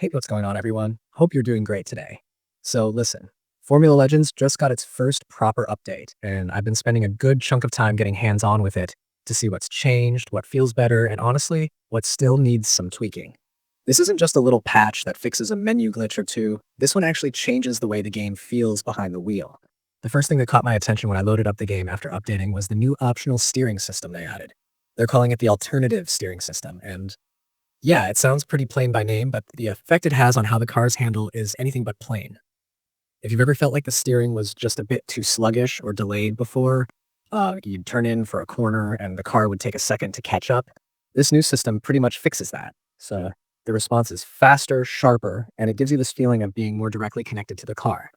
Hey, what's going on, everyone? Hope you're doing great today. So, listen, Formula Legends just got its first proper update, and I've been spending a good chunk of time getting hands on with it to see what's changed, what feels better, and honestly, what still needs some tweaking. This isn't just a little patch that fixes a menu glitch or two, this one actually changes the way the game feels behind the wheel. The first thing that caught my attention when I loaded up the game after updating was the new optional steering system they added. They're calling it the alternative steering system, and yeah, it sounds pretty plain by name, but the effect it has on how the cars handle is anything but plain. If you've ever felt like the steering was just a bit too sluggish or delayed before, you'd turn in for a corner and the car would take a second to catch up, this new system pretty much fixes that. So the response is faster, sharper, and it gives you this feeling of being more directly connected to the car.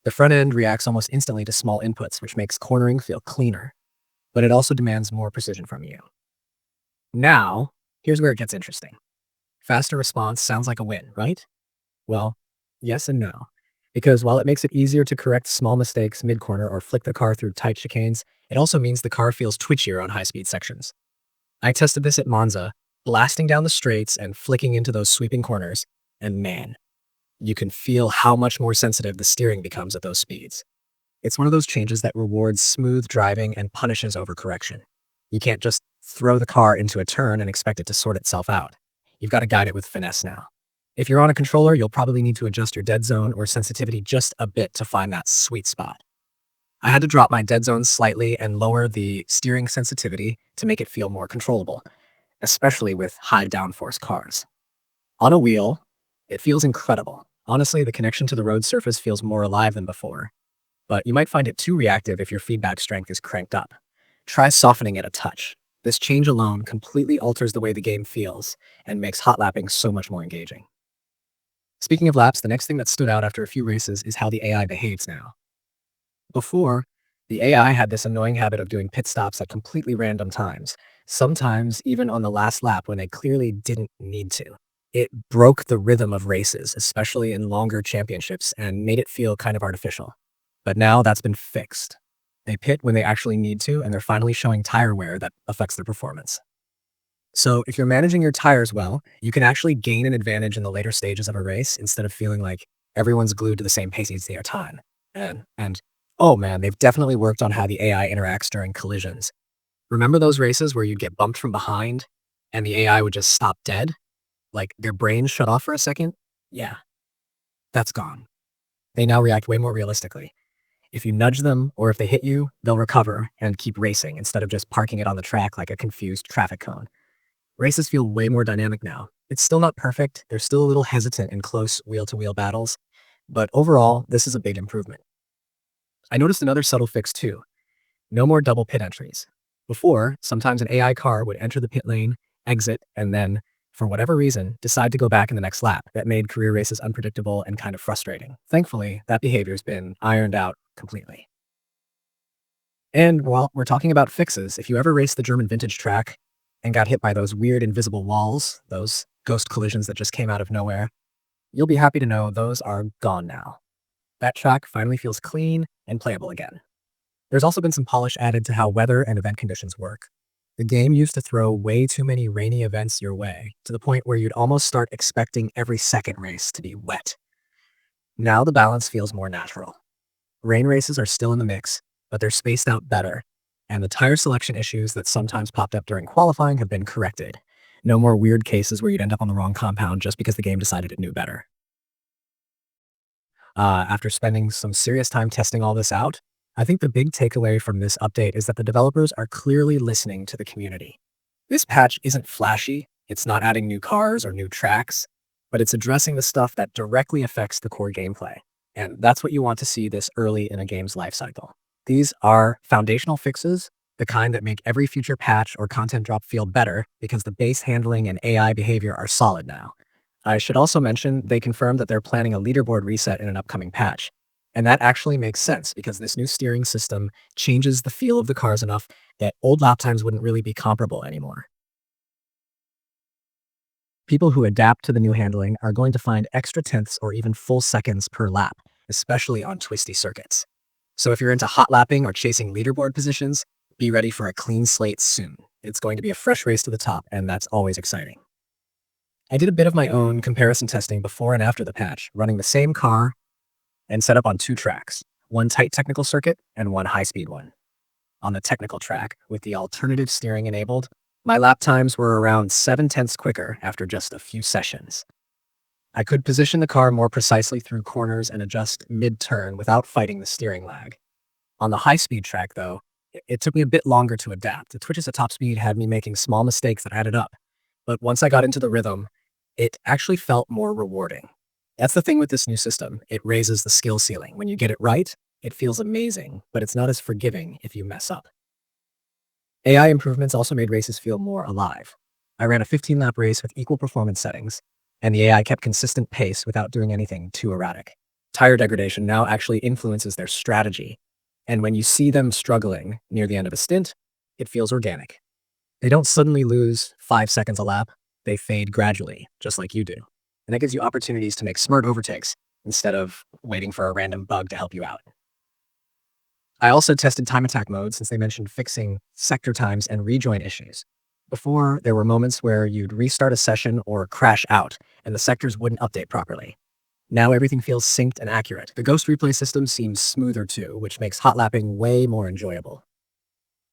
The front end reacts almost instantly to small inputs, which makes cornering feel cleaner, but it also demands more precision from you. Now, here's where it gets interesting. Faster response sounds like a win, right? Well, yes and no. Because while it makes it easier to correct small mistakes mid-corner or flick the car through tight chicanes, it also means the car feels twitchier on high-speed sections. I tested this at Monza, blasting down the straights and flicking into those sweeping corners, and man, you can feel how much more sensitive the steering becomes at those speeds. It's one of those changes that rewards smooth driving and punishes overcorrection. You can't just throw the car into a turn and expect it to sort itself out. You've got to guide it with finesse now. If you're on a controller, you'll probably need to adjust your dead zone or sensitivity just a bit to find that sweet spot. I had to drop my dead zone slightly and lower the steering sensitivity to make it feel more controllable, especially with high downforce cars. On a wheel, it feels incredible. Honestly, the connection to the road surface feels more alive than before, but you might find it too reactive if your feedback strength is cranked up. Try softening it a touch. This change alone completely alters the way the game feels and makes hot lapping so much more engaging. Speaking of laps, the next thing that stood out after a few races is how the AI behaves now. Before, the AI had this annoying habit of doing pit stops at completely random times, sometimes even on the last lap when they clearly didn't need to. It broke the rhythm of races, especially in longer championships, and made it feel kind of artificial. But now that's been fixed. They pit when they actually need to, and they're finally showing tire wear that affects their performance. So if you're managing your tires well, you can actually gain an advantage in the later stages of a race instead of feeling like everyone's glued to the same pace the entire time. And oh man, they've definitely worked on how the AI interacts during collisions. Remember those races where you'd get bumped from behind and the AI would just stop dead? Like their brains shut off for a second? Yeah, that's gone. They now react way more realistically. If you nudge them or if they hit you, they'll recover and keep racing instead of just parking it on the track like a confused traffic cone. Races feel way more dynamic now. It's still not perfect, they're still a little hesitant in close wheel-to-wheel battles, but overall, this is a big improvement. I noticed another subtle fix too. No more double pit entries. Before, sometimes an AI car would enter the pit lane, exit, and then, for whatever reason, decide to go back in the next lap. That made career races unpredictable and kind of frustrating. Thankfully, that behavior's been ironed out completely. And while we're talking about fixes, if you ever raced the German vintage track and got hit by those weird invisible walls, those ghost collisions that just came out of nowhere, you'll be happy to know those are gone now. That track finally feels clean and playable again. There's also been some polish added to how weather and event conditions work. The game used to throw way too many rainy events your way, to the point where you'd almost start expecting every second race to be wet. Now the balance feels more natural. Rain races are still in the mix, but they're spaced out better, and the tire selection issues that sometimes popped up during qualifying have been corrected. No more weird cases where you'd end up on the wrong compound just because the game decided it knew better. After spending some serious time testing all this out, I think the big takeaway from this update is that the developers are clearly listening to the community. This patch isn't flashy, it's not adding new cars or new tracks, but it's addressing the stuff that directly affects the core gameplay. And that's what you want to see this early in a game's life cycle. These are foundational fixes, the kind that make every future patch or content drop feel better because the base handling and AI behavior are solid now. I should also mention they confirmed that they're planning a leaderboard reset in an upcoming patch. And that actually makes sense because this new steering system changes the feel of the cars enough that old lap times wouldn't really be comparable anymore. People who adapt to the new handling are going to find extra tenths or even full seconds per lap, especially on twisty circuits. So if you're into hot lapping or chasing leaderboard positions, be ready for a clean slate soon. It's going to be a fresh race to the top, and that's always exciting. I did a bit of my own comparison testing before and after the patch, running the same car and set up on two tracks, one tight technical circuit and one high-speed one. On the technical track, with the alternative steering enabled, my lap times were around 7/10 quicker after just a few sessions. I could position the car more precisely through corners and adjust mid-turn without fighting the steering lag. On the high-speed track, though, it took me a bit longer to adapt. The twitches at top speed had me making small mistakes that added up. But once I got into the rhythm, it actually felt more rewarding. That's the thing with this new system. It raises the skill ceiling. When you get it right, it feels amazing, but it's not as forgiving if you mess up. AI improvements also made races feel more alive. I ran a 15-lap race with equal performance settings, and the AI kept consistent pace without doing anything too erratic. Tire degradation now actually influences their strategy, and when you see them struggling near the end of a stint, it feels organic. They don't suddenly lose 5 seconds a lap, they fade gradually, just like you do. And that gives you opportunities to make smart overtakes instead of waiting for a random bug to help you out. I also tested time attack mode since they mentioned fixing sector times and rejoin issues. Before, there were moments where you'd restart a session or crash out, and the sectors wouldn't update properly. Now everything feels synced and accurate. The Ghost replay system seems smoother too, which makes hot lapping way more enjoyable.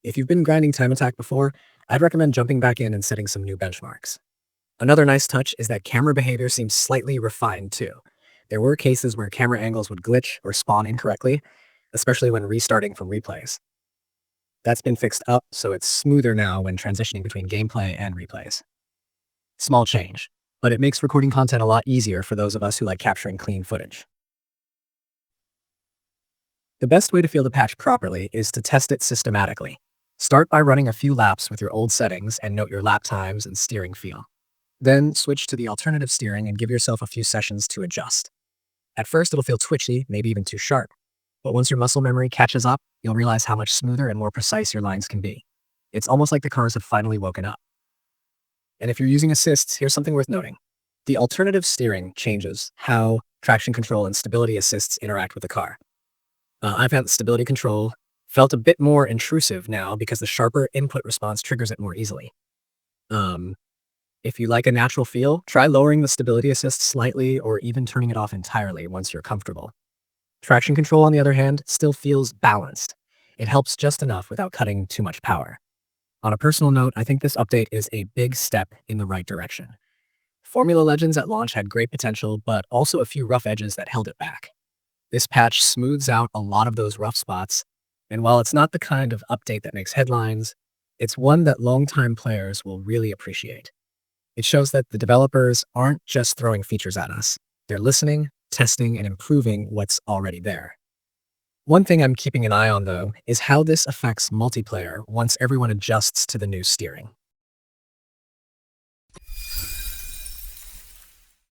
If you've been grinding time attack before, I'd recommend jumping back in and setting some new benchmarks. Another nice touch is that camera behavior seems slightly refined too. There were cases where camera angles would glitch or spawn incorrectly, especially when restarting from replays. That's been fixed up, so it's smoother now when transitioning between gameplay and replays. Small change, but it makes recording content a lot easier for those of us who like capturing clean footage. The best way to feel the patch properly is to test it systematically. Start by running a few laps with your old settings and note your lap times and steering feel. Then switch to the alternative steering and give yourself a few sessions to adjust. At first, it'll feel twitchy, maybe even too sharp. But once your muscle memory catches up, you'll realize how much smoother and more precise your lines can be. It's almost like the cars have finally woken up. And if you're using assists, here's something worth noting. The alternative steering changes how traction control and stability assists interact with the car. I've had the stability control felt a bit more intrusive now because the sharper input response triggers it more easily. If you like a natural feel, try lowering the stability assist slightly or even turning it off entirely once you're comfortable. Traction control, on the other hand, still feels balanced. It helps just enough without cutting too much power. On a personal note, I think this update is a big step in the right direction. Formula Legends at launch had great potential, but also a few rough edges that held it back. This patch smooths out a lot of those rough spots, and while it's not the kind of update that makes headlines, it's one that longtime players will really appreciate. It shows that the developers aren't just throwing features at us. They're listening, testing, and improving what's already there. One thing I'm keeping an eye on, though, is how this affects multiplayer once everyone adjusts to the new steering.